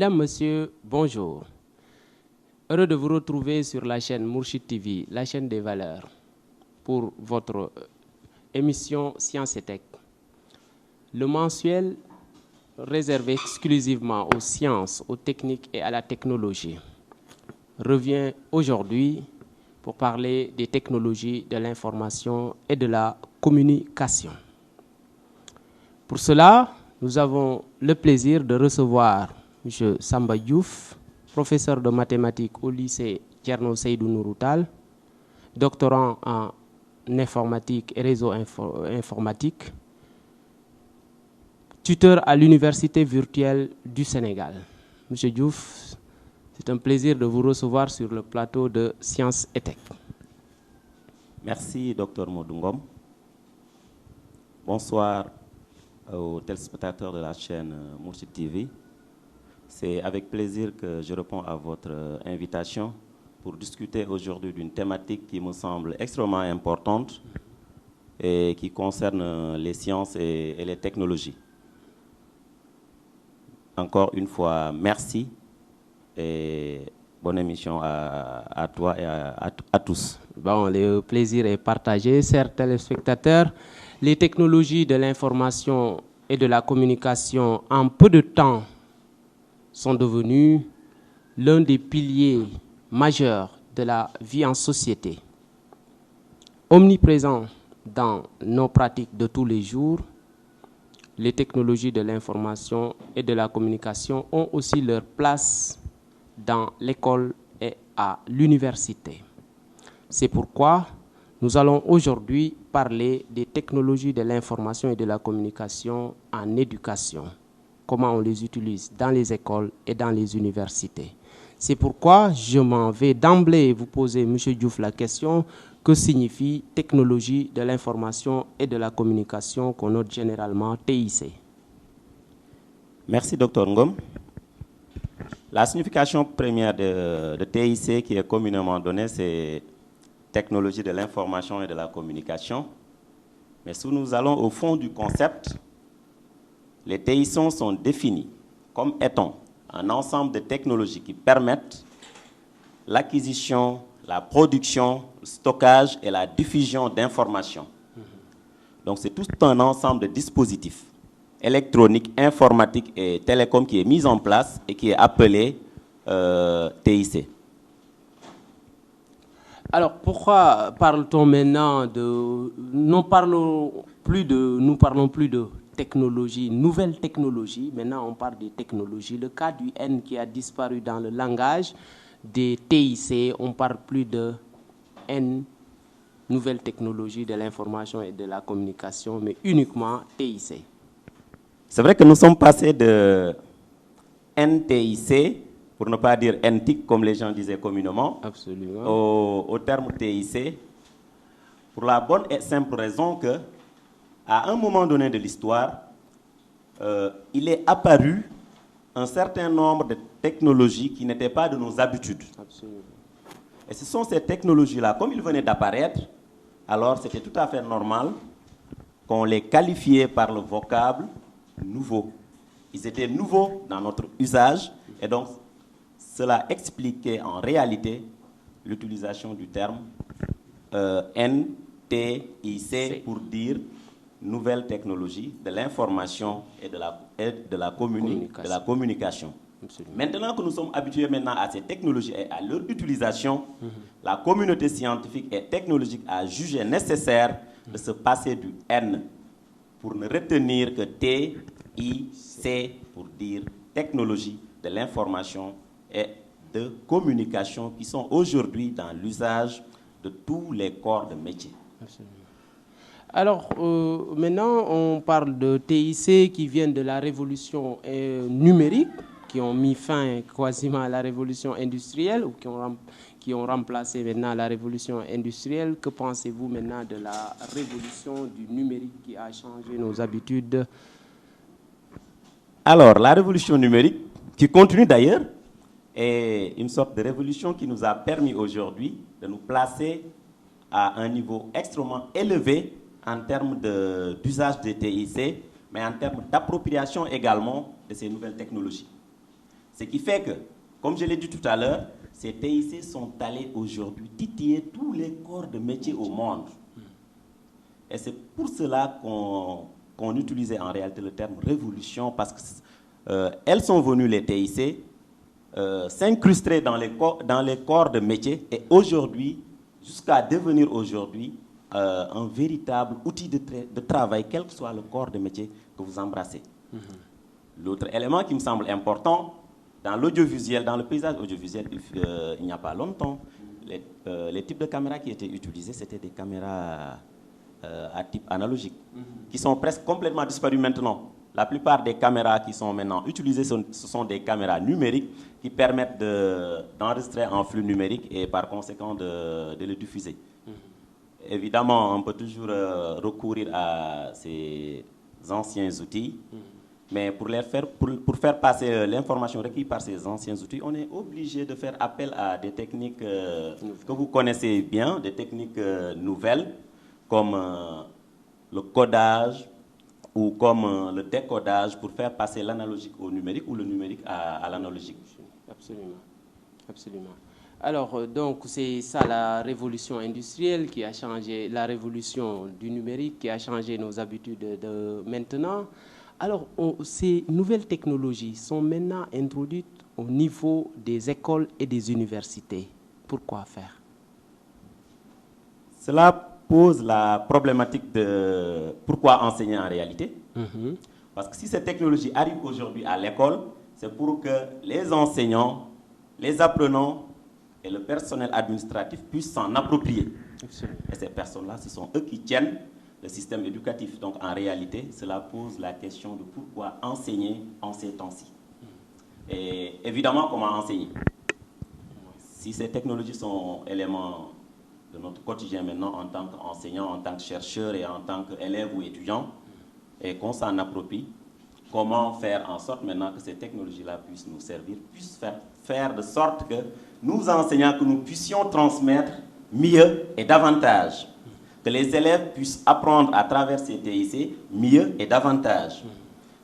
Mesdames, Messieurs, bonjour. Heureux de vous retrouver sur la chaîne Mourchid TV, la chaîne des valeurs, pour votre émission Science et Tech. Le mensuel réservé exclusivement aux sciences, aux techniques et à la technologie revient aujourd'hui pour parler des technologies de l'information et de la communication. Pour cela, nous avons le plaisir de recevoir M. Samba Diouf, professeur de mathématiques au lycée Thierno Seydou Nourou Tall, doctorant en informatique et réseau informatique, tuteur à l'Université virtuelle du Sénégal. M. Diouf, c'est un plaisir de vous recevoir sur le plateau de Science et Tech. Merci, Dr Modungom. Bonsoir aux téléspectateurs de la chaîne Mourchid TV. C'est avec plaisir que je réponds à votre invitation pour discuter aujourd'hui d'une thématique qui me semble extrêmement importante et qui concerne les sciences et les technologies. Encore une fois, merci et bonne émission à toi et à tous. Bon, le plaisir est partagé, chers téléspectateurs. Les technologies de l'information et de la communication en peu de temps sont devenues l'un des piliers majeurs de la vie en société. Omniprésents dans nos pratiques de tous les jours, les technologies de l'information et de la communication ont aussi leur place dans l'école et à l'université. C'est pourquoi nous allons aujourd'hui parler des technologies de l'information et de la communication en éducation. Comment on les utilise dans les écoles et dans les universités. C'est pourquoi je m'en vais d'emblée vous poser, M. Diouf, la question: que signifie technologie de l'information et de la communication qu'on note généralement TIC? Merci, Dr Ngom. La signification première de TIC qui est communément donnée, c'est technologie de l'information et de la communication. Mais si nous allons au fond du concept, les TIC sont définis comme étant un ensemble de technologies qui permettent l'acquisition, la production, le stockage et la diffusion d'informations. Donc c'est tout un ensemble de dispositifs électroniques, informatiques et télécoms qui est mis en place et qui est appelé TIC. Alors pourquoi parle-t-on maintenant de... Nous parlons plus de technologie, nouvelle technologie. Maintenant, on parle des technologies. Le cas du N qui a disparu dans le langage des TIC, on parle plus de N, nouvelle technologie de l'information et de la communication, mais uniquement TIC. C'est vrai que nous sommes passés de NTIC, pour ne pas dire NTIC, comme les gens disaient communément, absolument, au terme TIC, pour la bonne et simple raison que, à un moment donné de l'histoire, il est apparu un certain nombre de technologies qui n'étaient pas de nos habitudes. absolument. Et ce sont ces technologies-là, comme ils venaient d'apparaître, alors c'était tout à fait normal qu'on les qualifiait par le vocable nouveau. Ils étaient nouveaux dans notre usage et donc cela expliquait en réalité l'utilisation du terme NTIC pour dire nouvelle technologie de l'information et de la communication. Absolument. Maintenant que nous sommes habitués maintenant à ces technologies et à leur utilisation, la communauté scientifique et technologique a jugé nécessaire de se passer du N pour ne retenir que TIC pour dire technologie de l'information et de communication qui sont aujourd'hui dans l'usage de tous les corps de métier. Absolument. Alors, maintenant, on parle de TIC qui viennent de la révolution numérique, qui ont mis fin quasiment à la révolution industrielle ou qui ont remplacé maintenant la révolution industrielle. Que pensez-vous maintenant de la révolution du numérique qui a changé nos habitudes? Alors, la révolution numérique, qui continue d'ailleurs, est une sorte de révolution qui nous a permis aujourd'hui de nous placer à un niveau extrêmement élevé en termes d'usage des TIC, mais en termes d'appropriation également de ces nouvelles technologies. Ce qui fait que, comme je l'ai dit tout à l'heure, ces TIC sont allés aujourd'hui titiller tous les corps de métier au monde. Et c'est pour cela qu'on utilisait en réalité le terme révolution, parce que elles sont venues, les TIC, s'incruster dans les corps de métier et aujourd'hui, jusqu'à devenir aujourd'hui, un véritable outil de travail, quel que soit le corps de métier que vous embrassez. L'autre élément qui me semble important, dans l'audiovisuel, dans le paysage audiovisuel, il n'y a pas longtemps, les types de caméras qui étaient utilisés, c'était des caméras à type analogique, qui sont presque complètement disparues maintenant. La plupart des caméras qui sont maintenant utilisées, ce sont des caméras numériques qui permettent d'enregistrer en flux numérique et par conséquent de le diffuser. Évidemment, on peut toujours recourir à ces anciens outils, mais pour faire passer l'information requise par ces anciens outils, on est obligé de faire appel à des techniques que vous connaissez bien, des techniques nouvelles, comme le codage ou comme le décodage pour faire passer l'analogique au numérique ou le numérique à l'analogique. Absolument, absolument. Alors, donc, c'est ça la révolution industrielle qui a changé, la révolution du numérique qui a changé nos habitudes de maintenant. Alors, ces nouvelles technologies sont maintenant introduites au niveau des écoles et des universités. Pourquoi faire? Cela pose la problématique de pourquoi enseigner en réalité. Parce que si cette technologie arrive aujourd'hui à l'école, c'est pour que les enseignants, les apprenants et le personnel administratif puissent s'en approprier. Absolument. Et ces personnes-là, ce sont eux qui tiennent le système éducatif. Donc en réalité, cela pose la question de pourquoi enseigner en ces temps-ci. Et évidemment, comment enseigner? Si ces technologies sont éléments de notre quotidien maintenant en tant qu'enseignant, en tant que chercheur et en tant qu'élève ou étudiant, et qu'on s'en approprie, comment faire en sorte maintenant que ces technologies-là puissent nous servir, puissent faire de sorte que nous enseignants, que nous puissions transmettre mieux et davantage, que les élèves puissent apprendre à travers ces TIC mieux et davantage.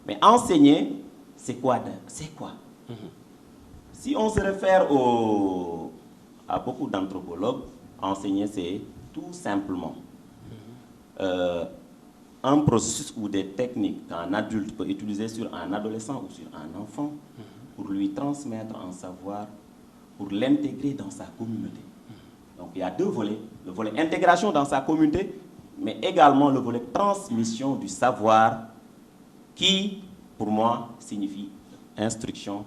Mais enseigner, c'est quoi? Si on se réfère à beaucoup d'anthropologues, enseigner, c'est tout simplement un processus ou des techniques qu'un adulte peut utiliser sur un adolescent ou sur un enfant pour lui transmettre un savoir, pour l'intégrer dans sa communauté. Donc il y a deux volets, le volet intégration dans sa communauté, mais également le volet transmission du savoir qui, pour moi, signifie instruction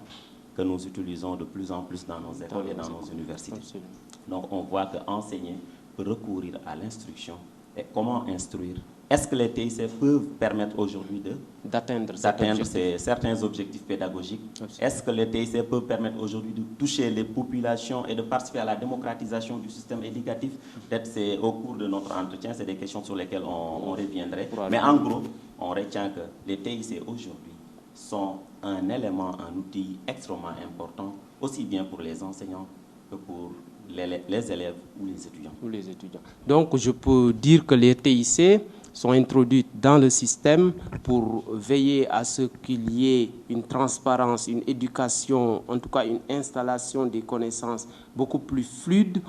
que nous utilisons de plus en plus dans nos écoles et dans nos universités. Absolument. Donc on voit qu'enseigner peut recourir à l'instruction. Et comment instruire? Est-ce que les TIC peuvent permettre aujourd'hui d'atteindre certains objectifs pédagogiques? Est-ce que les TIC peuvent permettre aujourd'hui de toucher les populations et de participer à la démocratisation du système éducatif? Peut-être c'est au cours de notre entretien, c'est des questions sur lesquelles on reviendrait. Mais en gros, on retient que les TIC aujourd'hui sont un élément, un outil extrêmement important, aussi bien pour les enseignants que pour les élèves ou les étudiants. Donc, je peux dire que les TIC sont introduites dans le système pour veiller à ce qu'il y ait une transparence, une éducation, en tout cas une installation des connaissances beaucoup plus fluide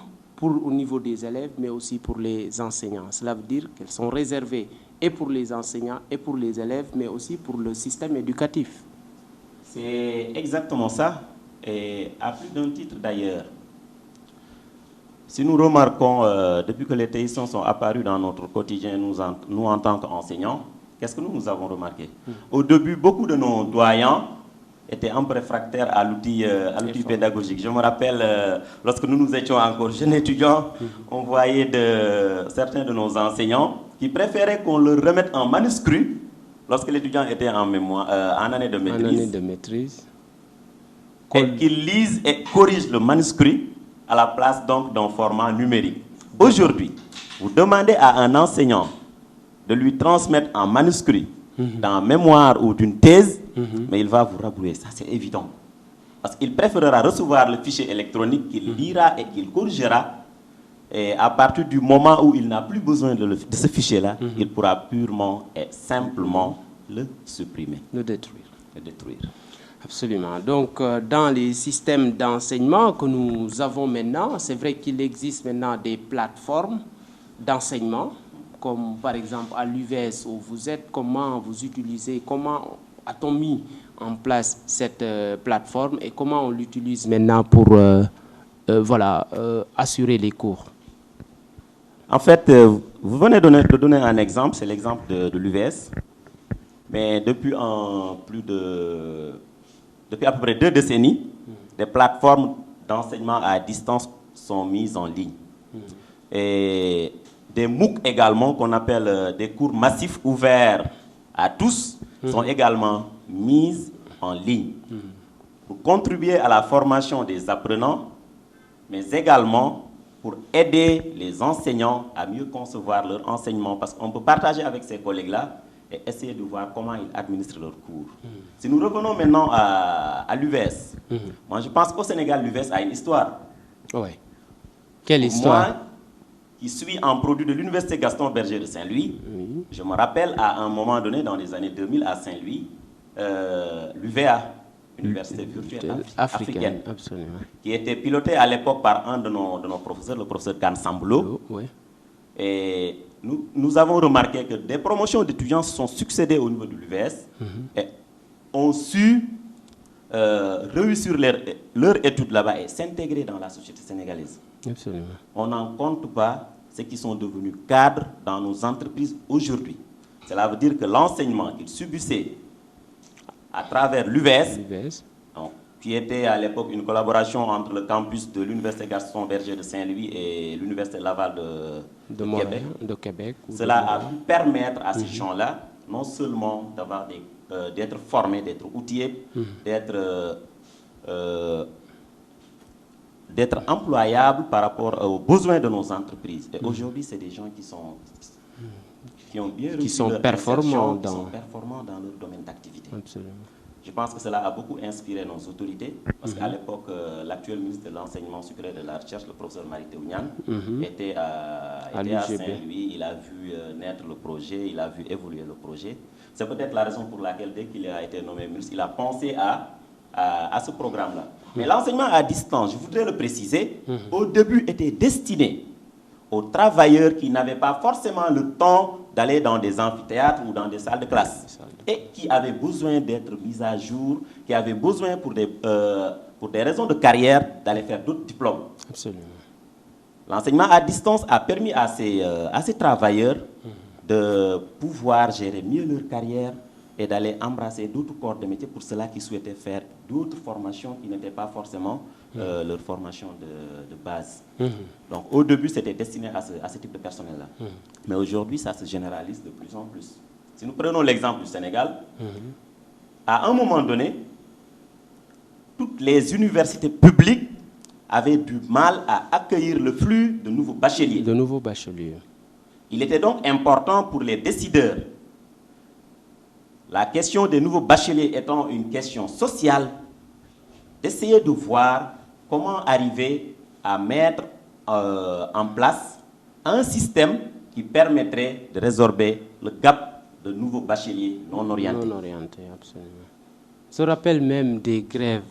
au niveau des élèves, mais aussi pour les enseignants. Cela veut dire qu'elles sont réservées et pour les enseignants et pour les élèves, mais aussi pour le système éducatif. C'est exactement ça, et à plus d'un titre d'ailleurs. Si nous remarquons, depuis que les TIC sont apparus dans notre quotidien, nous en tant qu'enseignants, qu'est-ce que nous avons remarqué? Au début, beaucoup de nos doyens étaient un peu réfractaires à l'outil pédagogique. Je me rappelle, lorsque nous étions encore jeunes étudiants, on voyait certains de nos enseignants qui préféraient qu'on leur remette en manuscrit lorsque l'étudiant était en année de maîtrise. Et qu'ils lisent et corrigent le manuscrit à la place donc d'un format numérique. Aujourd'hui, vous demandez à un enseignant de lui transmettre en manuscrit, d'un mémoire ou d'une thèse, mais il va vous rabrouer, ça c'est évident. Parce qu'il préférera recevoir le fichier électronique qu'il lira et qu'il corrigera, et à partir du moment où il n'a plus besoin de ce fichier-là, il pourra purement et simplement le supprimer. Le détruire. Absolument. Donc, dans les systèmes d'enseignement que nous avons maintenant, c'est vrai qu'il existe maintenant des plateformes d'enseignement, comme par exemple à l'UVS où vous êtes, comment vous utilisez, comment a-t-on mis en place cette plateforme et comment on l'utilise maintenant pour assurer les cours? En fait, vous venez de donner un exemple, c'est l'exemple de l'UVS. Mais depuis à peu près 2 décennies, des plateformes d'enseignement à distance sont mises en ligne. Et des MOOC également, qu'on appelle des cours massifs ouverts à tous, sont également mises en ligne pour contribuer à la formation des apprenants, mais également pour aider les enseignants à mieux concevoir leur enseignement, parce qu'on peut partager avec ces collègues-là et essayer de voir comment ils administrent leurs cours. Si nous revenons maintenant à l'UVS, moi je pense qu'au Sénégal, l'UVS a une histoire. Oui. Quelle histoire? Moi, qui suis un produit de l'Université Gaston Berger de Saint-Louis, je me rappelle à un moment donné, dans les années 2000 à Saint-Louis, l'UVA, Université virtuelle africaine, absolument, qui était pilotée à l'époque par un de nos professeurs, le professeur Khan Sambulo. Oui. Et nous avons remarqué que des promotions d'étudiants se sont succédées au niveau de l'UVS et ont su réussir leur étude là-bas et s'intégrer dans la société sénégalaise. Absolument. On n'en compte pas ceux qui sont devenus cadres dans nos entreprises aujourd'hui. Cela veut dire que l'enseignement qu'ils subissaient à travers l'UVS, qui était à l'époque une collaboration entre le campus de l'Université Gaston Berger de Saint-Louis et l'Université Laval de Québec. Cela a pu permettre à ces gens-là non seulement d'être formés, d'être outillés, d'être employables par rapport aux besoins de nos entreprises. Et aujourd'hui, c'est des gens qui ont bien réussi leur performants qui sont performants dans leur domaine d'activité. Absolument. Je pense que cela a beaucoup inspiré nos autorités, parce qu'à l'époque, l'actuel ministre de l'Enseignement supérieur et de la Recherche, le professeur Mary-Teuw Niane, était à Saint-Louis, il a vu naître le projet, il a vu évoluer le projet. C'est peut-être la raison pour laquelle, dès qu'il a été nommé ministre, il a pensé à ce programme-là. Mais l'enseignement à distance, je voudrais le préciser, au début était destiné aux travailleurs qui n'avaient pas forcément le temps d'aller dans des amphithéâtres ou dans des salles de classe et qui avaient besoin d'être mis à jour, qui avaient besoin pour des raisons de carrière d'aller faire d'autres diplômes. Absolument. L'enseignement à distance a permis à ces travailleurs de pouvoir gérer mieux leur carrière et d'aller embrasser d'autres corps de métier pour ceux-là qui souhaitaient faire d'autres formations qui n'étaient pas forcément leur formation de base. Donc au début, c'était destiné à ce type de personnel-là. Mais aujourd'hui, ça se généralise de plus en plus. Si nous prenons l'exemple du Sénégal, à un moment donné, toutes les universités publiques avaient du mal à accueillir le flux de nouveaux bacheliers. De nouveaux bacheliers. Il était donc important pour les décideurs, la question des nouveaux bacheliers étant une question sociale, d'essayer de voir comment arriver à mettre en place un système qui permettrait de résorber le gap de nouveaux bacheliers non orientés. Non orientés, absolument. Se rappelle même des grèves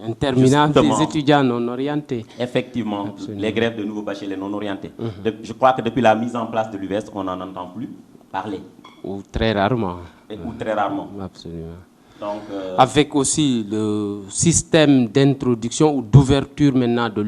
interminables des étudiants non orientés. Effectivement, absolument. Les grèves de nouveaux bacheliers non orientés. Je crois que depuis la mise en place de l'UVS, on n'en entend plus parler. Ou très rarement. Ou très rarement. Absolument. Donc, avec aussi le système d'introduction ou d'ouverture maintenant de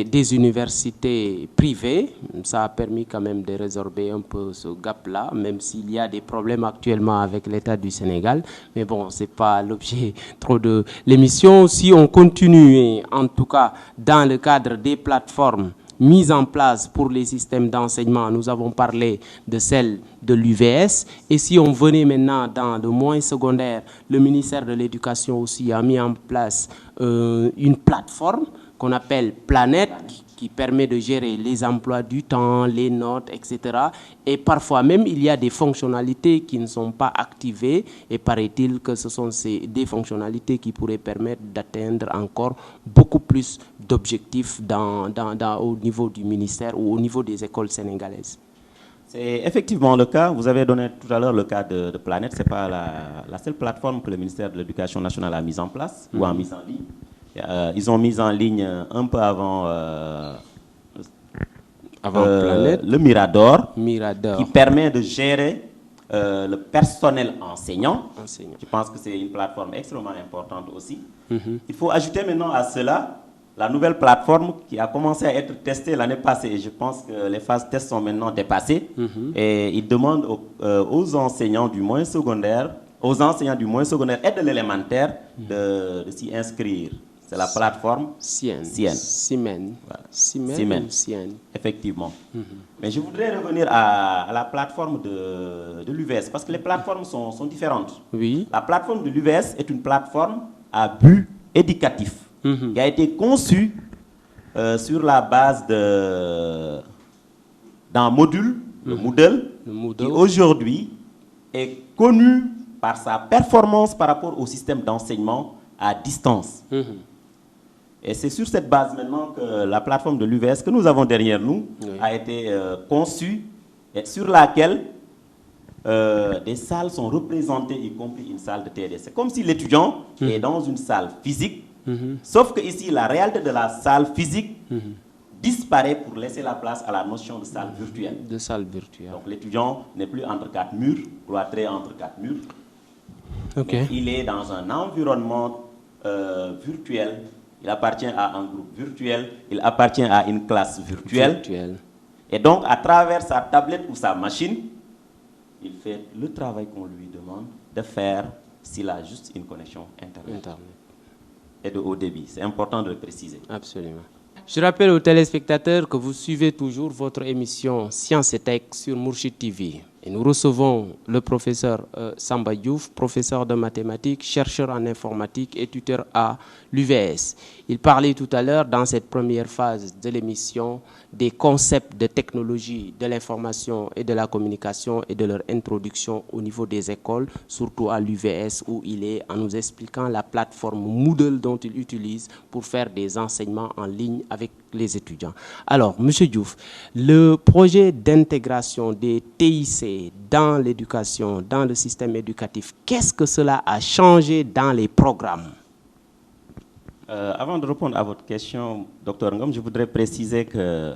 des universités privées, ça a permis quand même de résorber un peu ce gap-là, même s'il y a des problèmes actuellement avec l'État du Sénégal. Mais bon, ce n'est pas l'objet trop de l'émission. Si on continue, en tout cas dans le cadre des plateformes mise en place pour les systèmes d'enseignement, nous avons parlé de celle de l'UVS. Et si on venait maintenant dans le moyen secondaire, le ministère de l'Éducation aussi a mis en place une plateforme qu'on appelle Planète, qui permet de gérer les emplois du temps, les notes, etc. Et parfois même, il y a des fonctionnalités qui ne sont pas activées. Et paraît-il que ce sont des fonctionnalités qui pourraient permettre d'atteindre encore beaucoup plus d'objectifs au niveau du ministère ou au niveau des écoles sénégalaises. C'est effectivement le cas. Vous avez donné tout à l'heure le cas de Planète. Ce n'est pas la seule plateforme que le ministère de l'Éducation nationale a mise en place ou a mise en ligne. Ils ont mis en ligne un peu avant Planète, le Mirador, Mirador, qui permet de gérer le personnel enseignant. Je pense que c'est une plateforme extrêmement importante aussi. Il faut ajouter maintenant à cela la nouvelle plateforme qui a commencé à être testée l'année passée. Et je pense que les phases tests sont maintenant dépassées. Et ils demandent aux enseignants du moyen secondaire, et de l'élémentaire de s'y inscrire. C'est la plateforme Simen. Effectivement. Mais je voudrais revenir à la plateforme de l'UVS, parce que les plateformes sont différentes. Oui. La plateforme de l'UVS est une plateforme à but éducatif qui a été conçue sur la base d'un module, le Moodle, qui aujourd'hui est connu par sa performance par rapport au système d'enseignement à distance. Et c'est sur cette base maintenant que la plateforme de l'UVS que nous avons derrière nous a été conçue et sur laquelle des salles sont représentées, y compris une salle de TD. C'est comme si l'étudiant est dans une salle physique, sauf que ici, la réalité de la salle physique disparaît pour laisser la place à la notion de salle virtuelle. Donc l'étudiant n'est plus entre quatre murs, cloîtré entre quatre murs. Il est dans un environnement virtuel. Il appartient à un groupe virtuel, il appartient à une classe virtuelle. Et donc, à travers sa tablette ou sa machine, il fait le travail qu'on lui demande de faire s'il a juste une connexion Internet. Et de haut débit. C'est important de le préciser. Absolument. Je rappelle aux téléspectateurs que vous suivez toujours votre émission Sciences et Tech sur Mourchid TV. Et nous recevons le professeur Samba Diouf, professeur de mathématiques, chercheur en informatique et tuteur à l'UVS. Il parlait tout à l'heure, dans cette première phase de l'émission, des concepts de technologie de l'information et de la communication et de leur introduction au niveau des écoles, surtout à l'UVS où il est, en nous expliquant la plateforme Moodle dont il utilise pour faire des enseignements en ligne avec les étudiants. Alors, M. Diouf, le projet d'intégration des TIC dans l'éducation, dans le système éducatif, qu'est-ce que cela a changé dans les programmes? Avant de répondre à votre question, Dr Ngom, je voudrais préciser que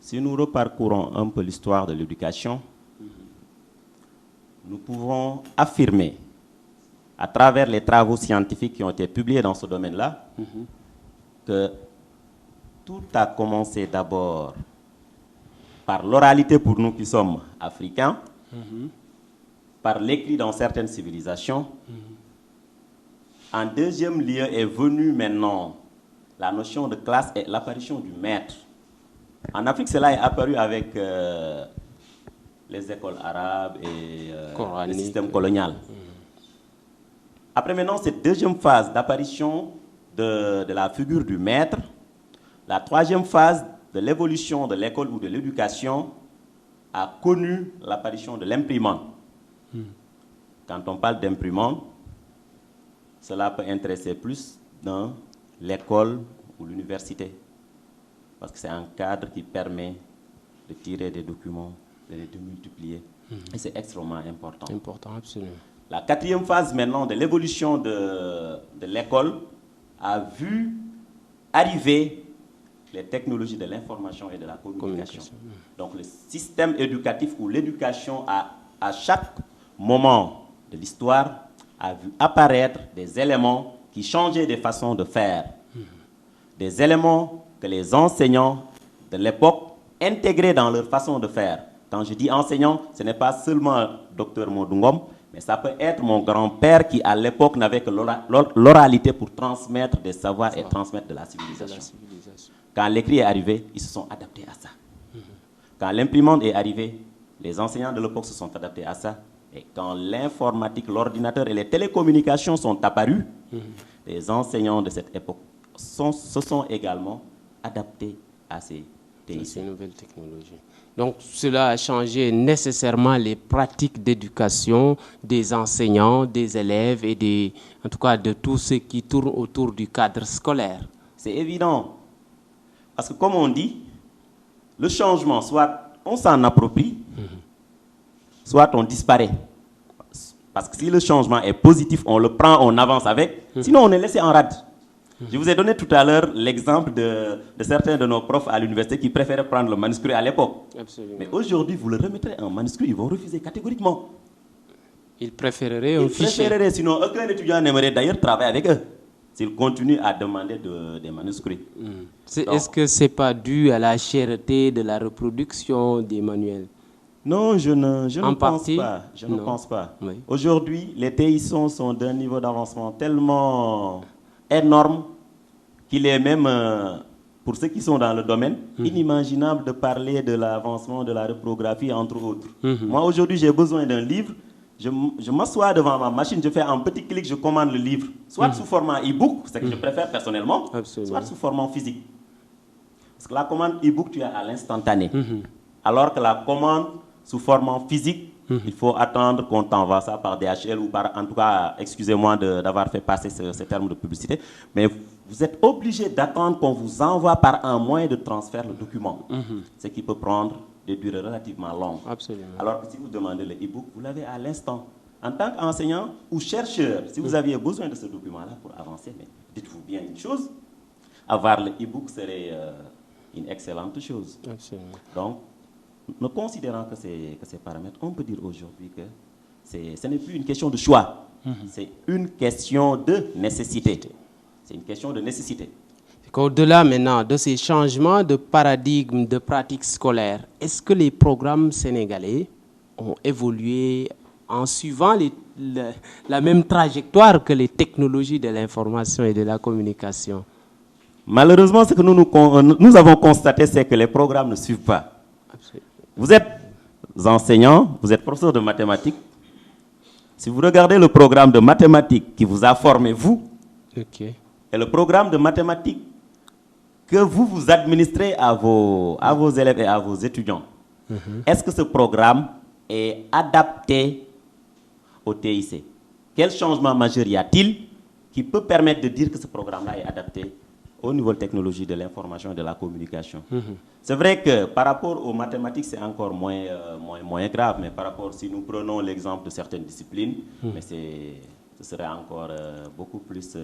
si nous reparcourons un peu l'histoire de l'éducation, nous pouvons affirmer, à travers les travaux scientifiques qui ont été publiés dans ce domaine-là, que tout a commencé d'abord par l'oralité pour nous qui sommes africains, par l'écrit dans certaines civilisations. En deuxième lieu est venue maintenant la notion de classe et l'apparition du maître. En Afrique, cela est apparu avec les écoles arabes et le système colonial. Après maintenant, cette deuxième phase d'apparition de la figure du maître, la troisième phase de l'évolution de l'école ou de l'éducation a connu l'apparition de l'imprimante. Quand on parle d'imprimante, cela peut intéresser plus dans l'école ou l'université, parce que c'est un cadre qui permet de tirer des documents, de les démultiplier. Et c'est extrêmement important. Important, absolument. La quatrième phase maintenant de l'évolution de l'école a vu arriver les technologies de l'information et de la communication. Donc le système éducatif ou l'éducation à chaque moment de l'histoire a vu apparaître des éléments qui changeaient des façons de faire. Des éléments que les enseignants de l'époque intégraient dans leur façon de faire. Quand je dis enseignant, ce n'est pas seulement Dr Modungom, mais ça peut être mon grand-père qui, à l'époque, n'avait que l'oralité pour transmettre des savoirs et transmettre de la civilisation. Quand l'écrit est arrivé, ils se sont adaptés à ça. Quand l'imprimante est arrivée, les enseignants de l'époque se sont adaptés à ça. Et quand l'informatique, l'ordinateur et les télécommunications sont apparus, les enseignants de cette époque se sont également adaptés à ces nouvelles technologies. Donc cela a changé nécessairement les pratiques d'éducation des enseignants, des élèves et en tout cas de tout ce qui tourne autour du cadre scolaire. C'est évident. Parce que comme on dit, le changement, soit on s'en approprie, soit on disparaît. Parce que si le changement est positif, on le prend, on avance avec. Sinon, on est laissé en rade. Je vous ai donné tout à l'heure l'exemple de certains de nos profs à l'université qui préféraient prendre le manuscrit à l'époque. Mais aujourd'hui, vous le remettrez en manuscrit, ils vont refuser catégoriquement. Ils préféreraient un fichier. Ils préféreraient, sinon aucun étudiant n'aimerait d'ailleurs travailler avec eux s'ils continuent à demander des manuscrits. Est-ce que ce n'est pas dû à la cherté de la reproduction des manuels? Non, je ne pense pas. Je ne pense pas. Oui. Aujourd'hui, les TIC sont d'un niveau d'avancement tellement énorme qu'il est même, pour ceux qui sont dans le domaine, inimaginable de parler de l'avancement de la reprographie, entre autres. Moi, aujourd'hui, j'ai besoin d'un livre. Je m'assois devant ma machine, je fais un petit clic, je commande le livre. Soit sous format e-book, c'est ce que je préfère personnellement, soit sous format physique. Parce que la commande e-book, tu as à l'instantané. Alors que la commande sous format physique, il faut attendre qu'on t'envoie ça par DHL ou par, en tout cas, excusez-moi d'avoir fait passer ce terme de publicité, mais vous êtes obligé d'attendre qu'on vous envoie par un moyen de transfert le document, ce qui peut prendre des durées relativement longues. Absolument. Alors que si vous demandez le e-book, vous l'avez à l'instant. En tant qu'enseignant ou chercheur, si vous aviez besoin de ce document-là pour avancer, mais dites-vous bien une chose, avoir le e-book serait une excellente chose. Absolument. Donc, ne considérant que ces paramètres, on peut dire aujourd'hui que ce n'est plus une question de choix, c'est une question de nécessité. C'est une question de nécessité. Au-delà maintenant de ces changements de paradigme de pratique scolaire, est-ce que les programmes sénégalais ont évolué en suivant la même trajectoire que les technologies de l'information et de la communication? Malheureusement, ce que nous avons constaté, c'est que les programmes ne suivent pas. Absolument. Vous êtes enseignant, vous êtes professeur de mathématiques. Si vous regardez le programme de mathématiques qui vous a formé, vous, et le programme de mathématiques que vous administrez à vos élèves et à vos étudiants, est-ce que ce programme est adapté au TIC? Quel changement majeur y a-t-il qui peut permettre de dire que ce programme-là est adapté au niveau de technologie de l'information et de la communication? C'est vrai que par rapport aux mathématiques, c'est encore moins grave, mais par rapport, si nous prenons l'exemple de certaines disciplines, mais ce serait encore beaucoup plus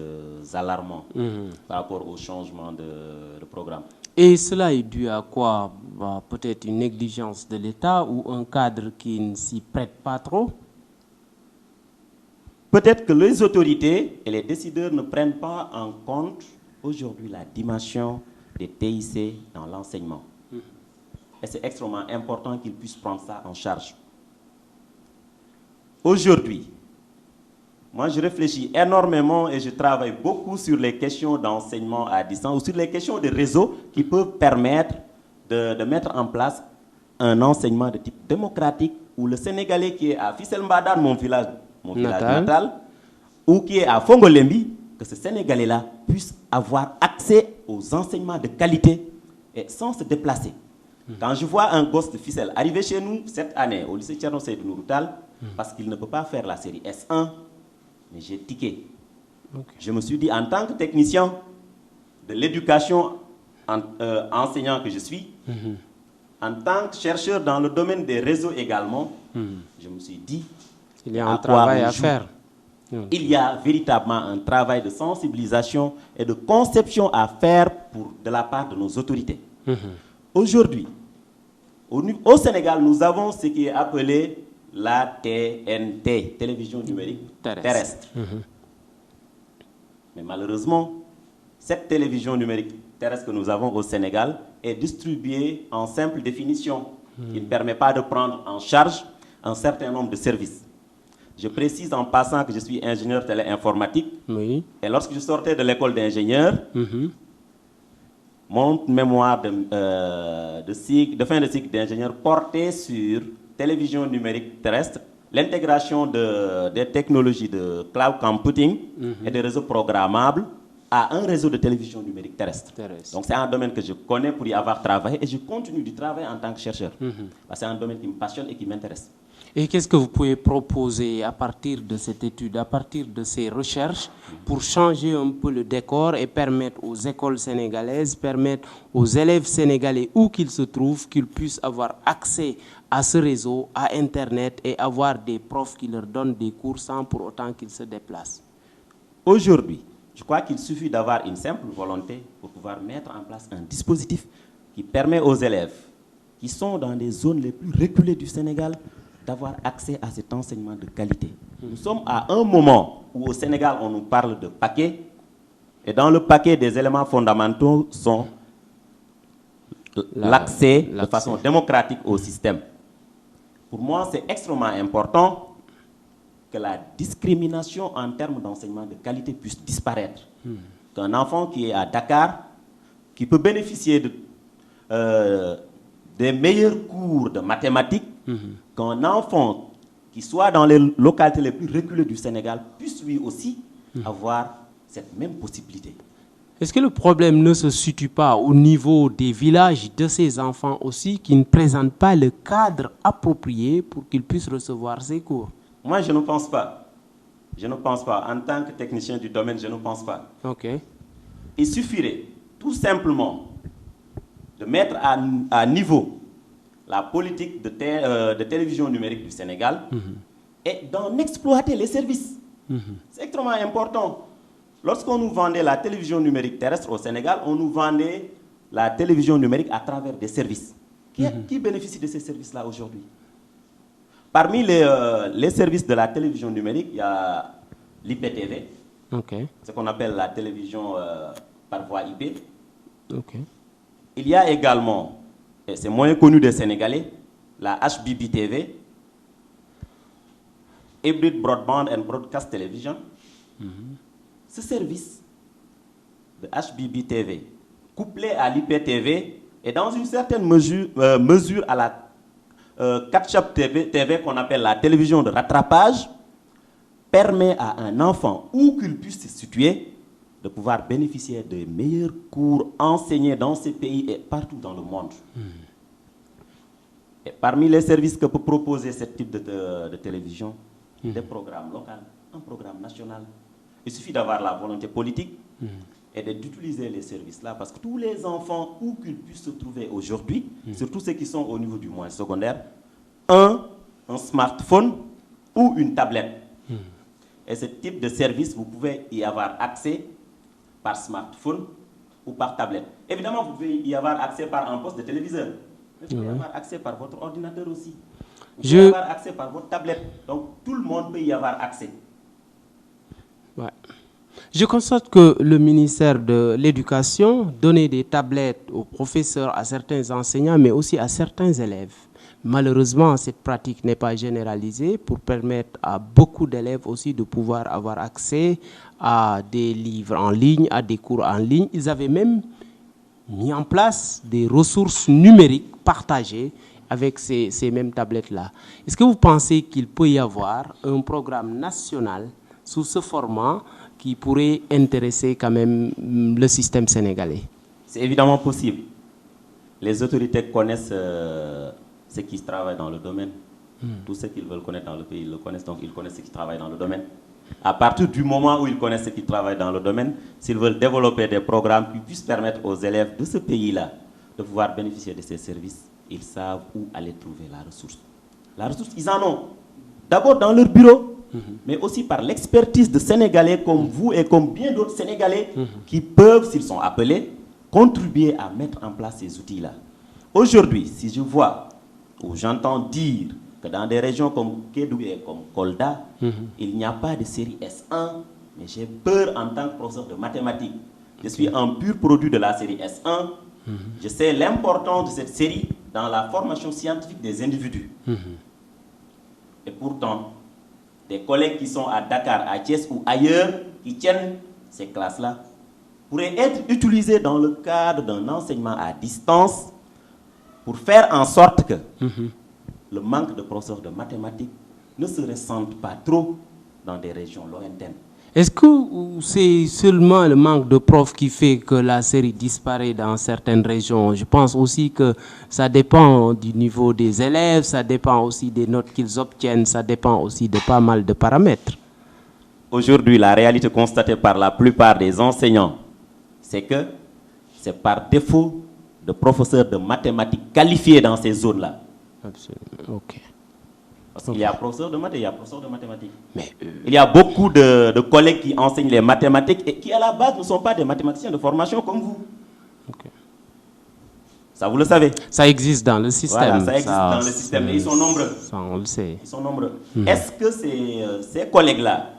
alarmant par rapport au changement de programme. Et cela est dû à quoi? Peut-être une négligence de l'État ou un cadre qui ne s'y prête pas trop? Peut-être que les autorités et les décideurs ne prennent pas en compte aujourd'hui la dimension des TIC dans l'enseignement. Et c'est extrêmement important qu'ils puissent prendre ça en charge. Aujourd'hui, moi je réfléchis énormément et je travaille beaucoup sur les questions d'enseignement à distance ou sur les questions de réseau qui peuvent permettre de mettre en place un enseignement de type démocratique où le Sénégalais qui est à Fissel Mbadane, mon village natal, ou qui est à Fongolembi, que ce Sénégalais-là puisse avoir accès aux enseignements de qualité et sans se déplacer. Quand je vois un gosse de Fissel arriver chez nous cette année au lycée Thierno Seydou Nourou Tall, parce qu'il ne peut pas faire la série S1, mais j'ai tiqué. Je me suis dit, en tant que technicien de l'éducation enseignant que je suis, en tant que chercheur dans le domaine des réseaux également, je me suis dit, il y a un travail à faire. Il y a véritablement un travail de sensibilisation et de conception à faire de la part de nos autorités. Aujourd'hui, au Sénégal, nous avons ce qui est appelé la TNT, télévision numérique terrestre. Mais malheureusement, cette télévision numérique terrestre que nous avons au Sénégal est distribuée en simple définition, qui ne permet pas de prendre en charge un certain nombre de services. Je précise en passant que je suis ingénieur téléinformatique. Et lorsque je sortais de l'école d'ingénieur, mon mémoire de fin de cycle d'ingénieur portait sur télévision numérique terrestre, l'intégration des technologies de cloud computing et des réseaux programmables à un réseau de télévision numérique terrestre. Donc c'est un domaine que je connais pour y avoir travaillé et je continue de travailler en tant que chercheur. C'est un domaine qui me passionne et qui m'intéresse. Et qu'est-ce que vous pouvez proposer à partir de cette étude, à partir de ces recherches, pour changer un peu le décor et permettre aux écoles sénégalaises, permettre aux élèves sénégalais, où qu'ils se trouvent, qu'ils puissent avoir accès à ce réseau, à Internet, et avoir des profs qui leur donnent des cours sans pour autant qu'ils se déplacent? Aujourd'hui, je crois qu'il suffit d'avoir une simple volonté pour pouvoir mettre en place un dispositif qui permet aux élèves qui sont dans les zones les plus reculées du Sénégal d'avoir accès à cet enseignement de qualité. Nous sommes à un moment où au Sénégal, on nous parle de paquet, et dans le paquet, des éléments fondamentaux sont l'accès de façon démocratique au système. Pour moi, c'est extrêmement important que la discrimination en termes d'enseignement de qualité puisse disparaître. Qu'un enfant qui est à Dakar, qui peut bénéficier des meilleurs cours de mathématiques, qu'un enfant qui soit dans les localités les plus reculées du Sénégal puisse lui aussi avoir cette même possibilité. Est-ce que le problème ne se situe pas au niveau des villages de ces enfants aussi qui ne présentent pas le cadre approprié pour qu'ils puissent recevoir ces cours? Moi, je ne pense pas. Je ne pense pas. En tant que technicien du domaine, je ne pense pas. Ok. Il suffirait tout simplement de mettre à niveau la politique de télévision numérique du Sénégal et d'en exploiter les services. C'est extrêmement important. Lorsqu'on nous vendait la télévision numérique terrestre au Sénégal, on nous vendait la télévision numérique à travers des services. Qui bénéficie de ces services-là aujourd'hui? Parmi les services de la télévision numérique, il y a l'IPTV, ce qu'on appelle la télévision par voie IP. Il y a également, et c'est moins connu des Sénégalais, la HBB-TV, Hybrid Broadband and Broadcast Television. Ce service de HBB-TV, couplé à l'IPTV, et dans une certaine mesure à la Catch-up TV qu'on appelle la télévision de rattrapage, permet à un enfant, où qu'il puisse se situer, de pouvoir bénéficier des meilleurs cours enseignés dans ces pays et partout dans le monde. Et parmi les services que peut proposer ce type de télévision, des programmes locaux, un programme national. Il suffit d'avoir la volonté politique et d'utiliser les services-là, parce que tous les enfants, où qu'ils puissent se trouver aujourd'hui, surtout ceux qui sont au niveau du moyen secondaire, un smartphone ou une tablette. Et ce type de service, vous pouvez y avoir accès par smartphone ou par tablette. Évidemment, vous pouvez y avoir accès par un poste de téléviseur. Vous pouvez y avoir accès par votre ordinateur aussi. Vous pouvez y avoir accès par votre tablette. Donc, tout le monde peut y avoir accès. Ouais. Je constate que le ministère de l'Éducation donnait des tablettes aux professeurs, à certains enseignants, mais aussi à certains élèves. Malheureusement, cette pratique n'est pas généralisée pour permettre à beaucoup d'élèves aussi de pouvoir avoir accès à des livres en ligne, à des cours en ligne. Ils avaient même mis en place des ressources numériques partagées avec ces mêmes tablettes-là. Est-ce que vous pensez qu'il peut y avoir un programme national sous ce format qui pourrait intéresser quand même le système sénégalais? C'est évidemment possible. Les autorités connaissent ceux qui travaillent dans le domaine. Tous ceux qu'ils veulent connaître dans le pays, ils le connaissent, donc ils connaissent ceux qui travaillent dans le domaine. À partir du moment où ils connaissent ceux qui travaillent dans le domaine, s'ils veulent développer des programmes qui puissent permettre aux élèves de ce pays-là de pouvoir bénéficier de ces services, ils savent où aller trouver la ressource. La ressource, ils en ont. D'abord dans leur bureau, mais aussi par l'expertise de Sénégalais comme vous et comme bien d'autres Sénégalais qui peuvent, s'ils sont appelés, contribuer à mettre en place ces outils-là. Aujourd'hui, si je vois ou j'entends dire que dans des régions comme Kédougou et comme Kolda, il n'y a pas de série S1, mais j'ai peur en tant que professeur de mathématiques. Je suis un pur produit de la série S1. Je sais l'importance de cette série dans la formation scientifique des individus. Et pourtant, des collègues qui sont à Dakar, à Thiès ou ailleurs, qui tiennent ces classes-là, pourraient être utilisés dans le cadre d'un enseignement à distance pour faire en sorte que le manque de professeurs de mathématiques ne se ressente pas trop dans des régions lointaines. Est-ce que c'est seulement le manque de profs qui fait que la série disparaît dans certaines régions? Je pense aussi que ça dépend du niveau des élèves, ça dépend aussi des notes qu'ils obtiennent, ça dépend aussi de pas mal de paramètres. Aujourd'hui, la réalité constatée par la plupart des enseignants, c'est que c'est par défaut de professeurs de mathématiques qualifiés dans ces zones-là. Absolument, ok. Parce qu'il y a professeurs de maths et il y a professeurs de mathématiques. Mais il y a beaucoup de collègues qui enseignent les mathématiques et qui, à la base, ne sont pas des mathématiciens de formation comme vous. Okay. Ça, vous le savez. Ça existe dans le système. Voilà, ça existe dans le système. Et ils sont nombreux. Ça, on le sait. Ils sont nombreux. Est-ce que ces collègues-là,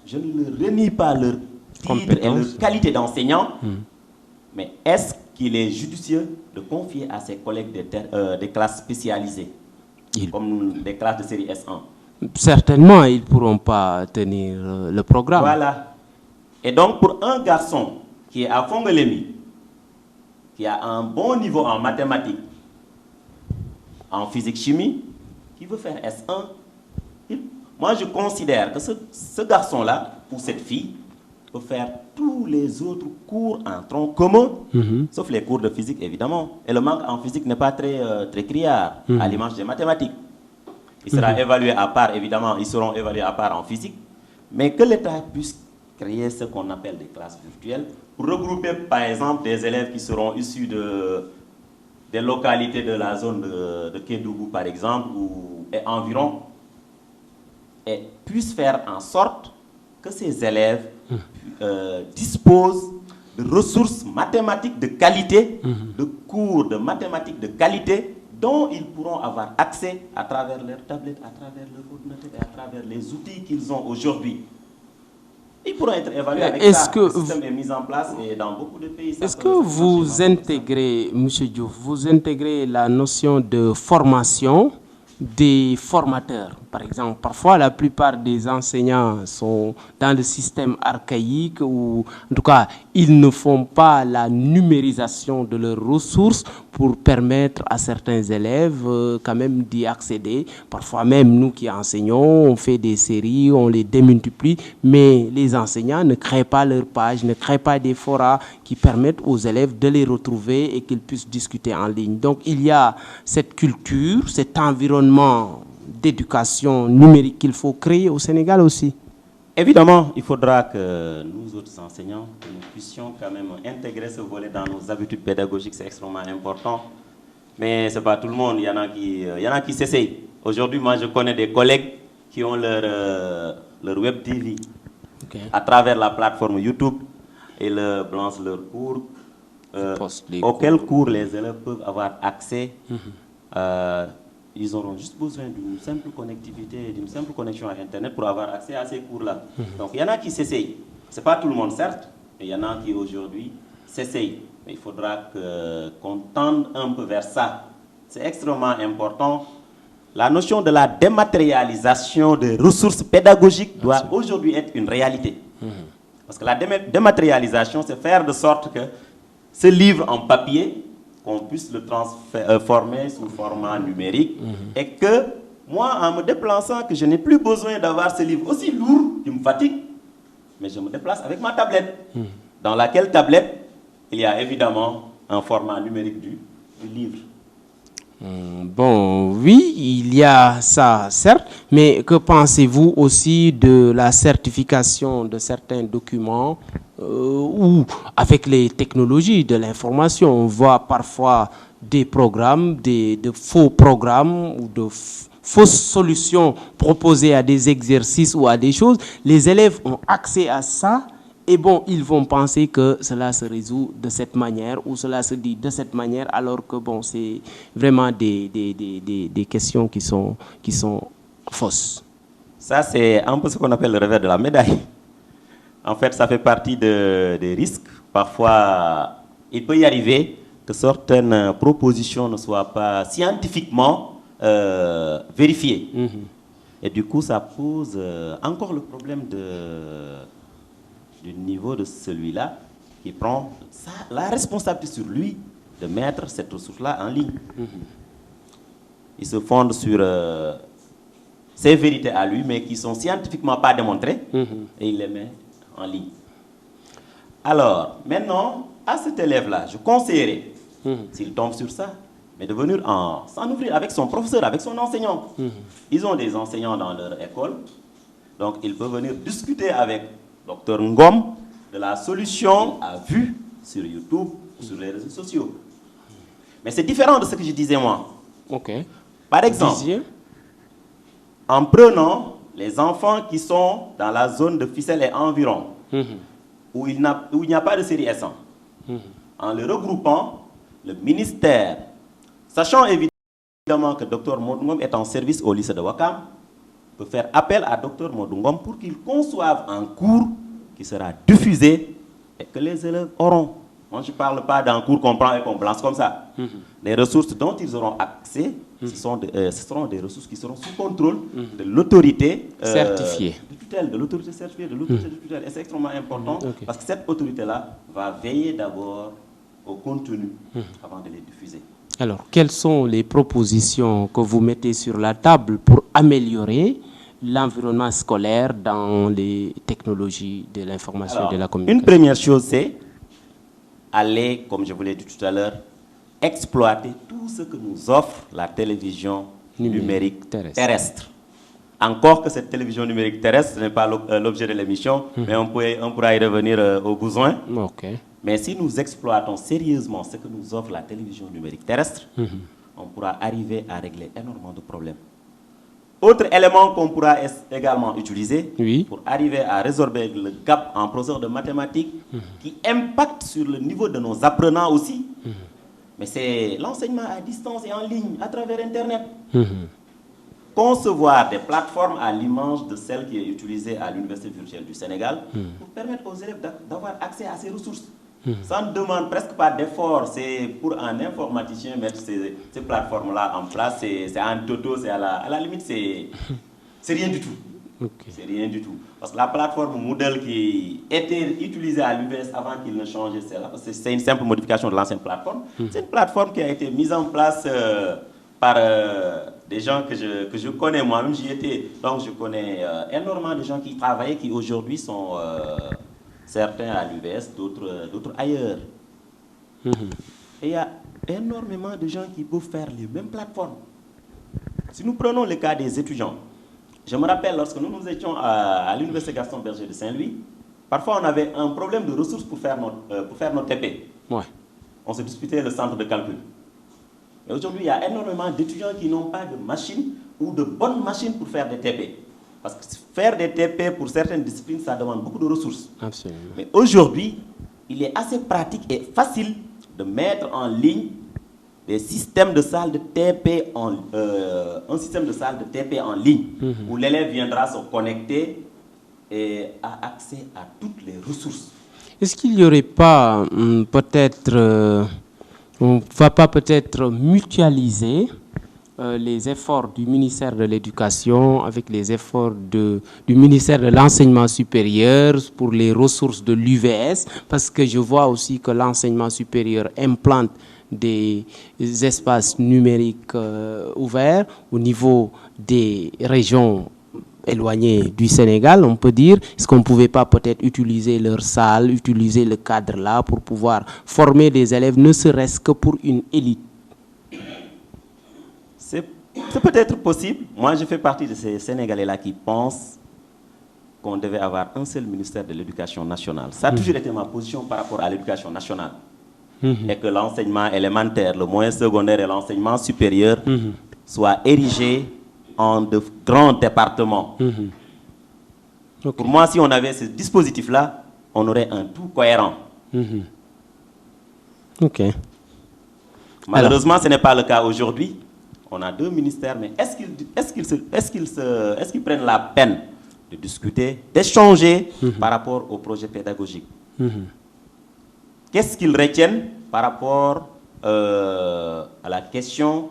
je ne leur renie pas leur titre et leur qualité d'enseignant, mais est-ce qu'il est judicieux de confier à ses collègues des classes spécialisées, comme des classes de série S1? Certainement, ils ne pourront pas tenir le programme. Voilà. Et donc, pour un garçon qui est à Fongolémi, qui a un bon niveau en mathématiques, en physique-chimie, qui veut faire S1, moi je considère que ce garçon-là, ou cette fille, peut faire tous les autres cours en tronc commun, sauf les cours de physique évidemment. Et le manque en physique n'est pas très criard, à l'image des mathématiques. Il sera évalué à part, évidemment, ils seront évalués à part en physique, mais que l'État puisse créer ce qu'on appelle des classes virtuelles, pour regrouper par exemple des élèves qui seront issus des localités de la zone de Kédougou par exemple, et environ, et puissent faire en sorte que ces élèves disposent de ressources mathématiques de qualité, de cours de mathématiques de qualité, dont ils pourront avoir accès à travers leurs tablettes, à travers leur ordinateur et à travers les outils qu'ils ont aujourd'hui. Ils pourront être évalués avec ça. Le système est mis en place et dans beaucoup de pays... Est-ce que vous intégrez, M. Diouf, vous intégrez la notion de formation des formateurs? Par exemple, parfois la plupart des enseignants sont dans le système archaïque ou en tout cas, ils ne font pas la numérisation de leurs ressources pour permettre à certains élèves quand même d'y accéder. Parfois même, nous qui enseignons, on fait des séries, on les démultiplie, mais les enseignants ne créent pas leurs pages, ne créent pas des forats qui permettent aux élèves de les retrouver et qu'ils puissent discuter en ligne. Donc, il y a cette culture, cet environnement d'éducation numérique qu'il faut créer au Sénégal aussi. Évidemment, il faudra que nous autres enseignants, que nous puissions quand même intégrer ce volet dans nos habitudes pédagogiques, c'est extrêmement important. Mais ce n'est pas tout le monde, il y en a qui s'essayent. Aujourd'hui, moi je connais des collègues qui ont leur web TV à travers la plateforme YouTube et leur lancent leurs cours, auxquels cours les élèves peuvent avoir accès. Ils auront juste besoin d'une simple connectivité, d'une simple connexion à Internet pour avoir accès à ces cours-là. Donc, il y en a qui s'essayent. Ce n'est pas tout le monde, certes, mais il y en a qui aujourd'hui s'essayent. Mais il faudra qu'on tende un peu vers ça. C'est extrêmement important. La notion de la dématérialisation des ressources pédagogiques doit aujourd'hui être une réalité. Parce que la dématérialisation, c'est faire de sorte que ce livre en papier, qu'on puisse le transformer sous format numérique et que moi, en me déplaçant, que je n'ai plus besoin d'avoir ce livre aussi lourd qui me fatigue, mais je me déplace avec ma tablette, dans laquelle tablette, il y a évidemment un format numérique du livre. Bon, oui, il y a ça, certes, mais que pensez-vous aussi de la certification de certains documents ou avec les technologies de l'information, on voit parfois des programmes, de faux programmes ou de fausses solutions proposées à des exercices ou à des choses. Les élèves ont accès à ça. Et bon, ils vont penser que cela se résout de cette manière ou cela se dit de cette manière, alors que bon, c'est vraiment des questions qui sont fausses. Ça, c'est un peu ce qu'on appelle le revers de la médaille. En fait, ça fait partie des risques. Parfois, il peut y arriver que certaines propositions ne soient pas scientifiquement vérifiées. Et du coup, ça pose encore le problème du niveau de celui-là qui prend la responsabilité sur lui de mettre cette ressource-là en ligne. Il se fonde sur ses vérités à lui, mais qui ne sont scientifiquement pas démontrées, et il les met en ligne. Alors, maintenant, à cet élève-là, je conseillerais, s'il tombe sur ça, mais de venir s'en ouvrir avec son professeur, avec son enseignant. Ils ont des enseignants dans leur école, donc il peut venir discuter avec Dr Ngom de la solution à vue sur YouTube ou sur les réseaux sociaux. Mais c'est différent de ce que je disais moi. Ok. Par exemple, en prenant les enfants qui sont dans la zone de Ficelle et environ, où il n'y a pas de série S1, en le regroupant, le ministère, sachant évidemment que Dr Modou est en service au lycée de Ouakam, peut faire appel à Dr Modou pour qu'il conçoive un cours qui sera diffusé et que les élèves auront. Moi, je ne parle pas d'un cours qu'on prend et qu'on lance comme ça. Les ressources dont ils auront accès, ce seront des ressources qui seront sous contrôle de l'autorité certifiée. De tutelle, de l'autorité certifiée, de l'autorité de tutelle. Et c'est extrêmement important parce que cette autorité-là va veiller d'abord au contenu avant de les diffuser. Alors, quelles sont les propositions que vous mettez sur la table pour améliorer l'environnement scolaire dans les technologies de l'information et de la communication? Une première chose, c'est aller, comme je vous l'ai dit tout à l'heure, exploiter tout ce que nous offre la télévision numérique terrestre. Encore que cette télévision numérique terrestre, ce n'est pas l'objet de l'émission, mais on pourra y revenir au besoin. Mais si nous exploitons sérieusement ce que nous offre la télévision numérique terrestre, on pourra arriver à régler énormément de problèmes. Autre élément qu'on pourra également utiliser pour arriver à résorber le gap en professeur de mathématiques qui impacte sur le niveau de nos apprenants aussi, mais c'est l'enseignement à distance et en ligne à travers Internet. Concevoir des plateformes à l'image de celle qui est utilisée à l'Université virtuelle du Sénégal pour permettre aux élèves d'avoir accès à ces ressources. Ça ne demande presque pas d'effort. C'est pour un informaticien mettre ces plateformes-là en place. C'est un toto, c'est à la limite, c'est rien du tout. C'est rien du tout. Parce que la plateforme Moodle qui était utilisée à l'UVS avant qu'il ne change, c'est une simple modification de l'ancienne plateforme. C'est une plateforme qui a été mise en place par des gens que je connais moi-même. J'y étais. Donc je connais énormément de gens qui travaillaient, qui aujourd'hui sont... certains à l'UVS, d'autres ailleurs. Et il y a énormément de gens qui peuvent faire les mêmes plateformes. Si nous prenons le cas des étudiants, je me rappelle lorsque nous étions à l'Université Gaston Berger de Saint-Louis, parfois on avait un problème de ressources pour faire notre TP. On se disputait le centre de calcul. Et aujourd'hui, il y a énormément d'étudiants qui n'ont pas de machine ou de bonnes machines pour faire des TP. Parce que faire des TP pour certaines disciplines, ça demande beaucoup de ressources. Absolument. Mais aujourd'hui, il est assez pratique et facile de mettre en ligne des systèmes de salles de TP un système de salle de TP en ligne où l'élève viendra se connecter et a accès à toutes les ressources. Est-ce qu'il n'y aurait pas peut-être, on ne va pas peut-être mutualiser les efforts du ministère de l'Éducation avec les efforts du ministère de l'Enseignement supérieur pour les ressources de l'UVS, parce que je vois aussi que l'enseignement supérieur implante des espaces numériques ouverts au niveau des régions éloignées du Sénégal, on peut dire. Est-ce qu'on ne pouvait pas peut-être utiliser leur salle, utiliser le cadre là pour pouvoir former des élèves, ne serait-ce que pour une élite? C'est peut-être possible. Moi, je fais partie de ces Sénégalais-là qui pensent qu'on devait avoir un seul ministère de l'Éducation nationale. Ça a toujours été ma position par rapport à l'éducation nationale. Et que l'enseignement élémentaire, le moyen secondaire et l'enseignement supérieur soient érigés en de grands départements. Pour moi, si on avait ce dispositif-là, on aurait un tout cohérent. Malheureusement, ce n'est pas le cas aujourd'hui. On a deux ministères, mais est-ce qu'ils prennent la peine de discuter, d'échanger par rapport au projet pédagogique? Qu'est-ce qu'ils retiennent par rapport à la question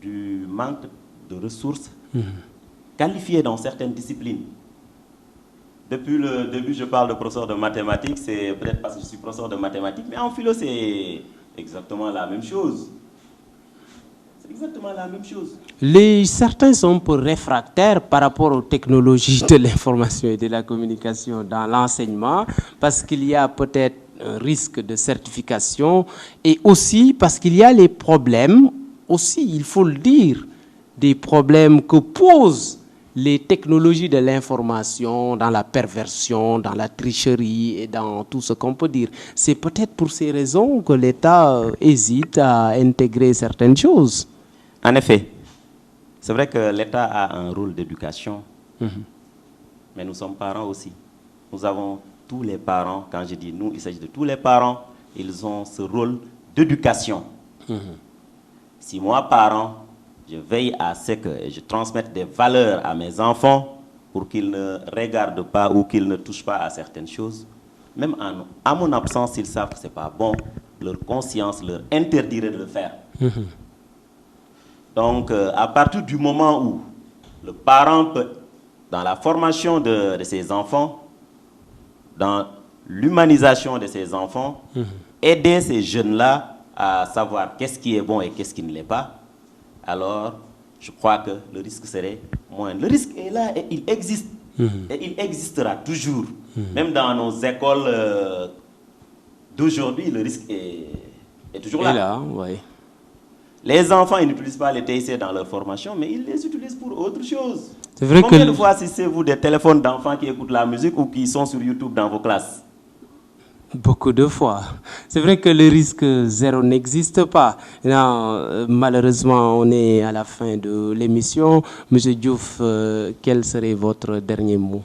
du manque de ressources qualifiées dans certaines disciplines? Depuis le début, je parle de professeur de mathématiques, c'est peut-être parce que je suis professeur de mathématiques, mais en philo, c'est exactement la même chose. C'est exactement la même chose. Certains sont un peu réfractaires par rapport aux technologies de l'information et de la communication dans l'enseignement, parce qu'il y a peut-être un risque de certification et aussi parce qu'il y a les problèmes, aussi, il faut le dire, des problèmes que posent les technologies de l'information dans la perversion, dans la tricherie et dans tout ce qu'on peut dire. C'est peut-être pour ces raisons que l'État hésite à intégrer certaines choses. En effet, c'est vrai que l'État a un rôle d'éducation, mais nous sommes parents aussi. Nous avons tous les parents, quand je dis nous, il s'agit de tous les parents, ils ont ce rôle d'éducation. Si moi, parent, je veille à ce que je transmette des valeurs à mes enfants pour qu'ils ne regardent pas ou qu'ils ne touchent pas à certaines choses, même à mon absence, ils savent que ce n'est pas bon, leur conscience leur interdirait de le faire. Donc, à partir du moment où le parent peut, dans la formation de ses enfants, dans l'humanisation de ses enfants, aider ces jeunes-là à savoir qu'est-ce qui est bon et qu'est-ce qui ne l'est pas, alors je crois que le risque serait moindre. Le risque est là et il existe. Et il existera toujours. Même dans nos écoles d'aujourd'hui, le risque est toujours là. Là, ouais. Les enfants, ils n'utilisent pas les TIC dans leur formation, mais ils les utilisent pour autre chose. C'est vrai. Combien de fois assistez-vous des téléphones d'enfants qui écoutent la musique ou qui sont sur YouTube dans vos classes? Beaucoup de fois. C'est vrai que le risque zéro n'existe pas. Non, malheureusement, on est à la fin de l'émission. Monsieur Diouf, quel serait votre dernier mot?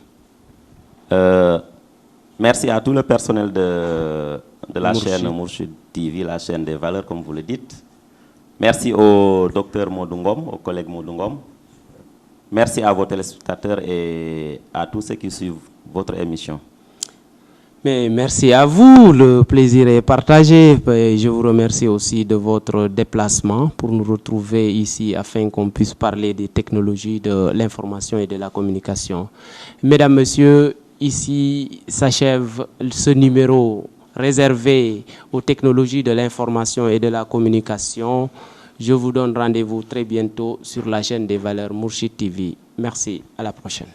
Merci à tout le personnel de la Mourchid. chaîne Mourchid TV, la chaîne des valeurs, comme vous le dites. Merci au docteur Modungom, au collègue Modungom. Merci à vos téléspectateurs et à tous ceux qui suivent votre émission. Mais merci à vous, le plaisir est partagé. Et je vous remercie aussi de votre déplacement pour nous retrouver ici afin qu'on puisse parler des technologies de l'information et de la communication. Mesdames, Messieurs, ici s'achève ce numéro réservé aux technologies de l'information et de la communication. Je vous donne rendez-vous très bientôt sur la chaîne des valeurs Mourchid TV. Merci, à la prochaine.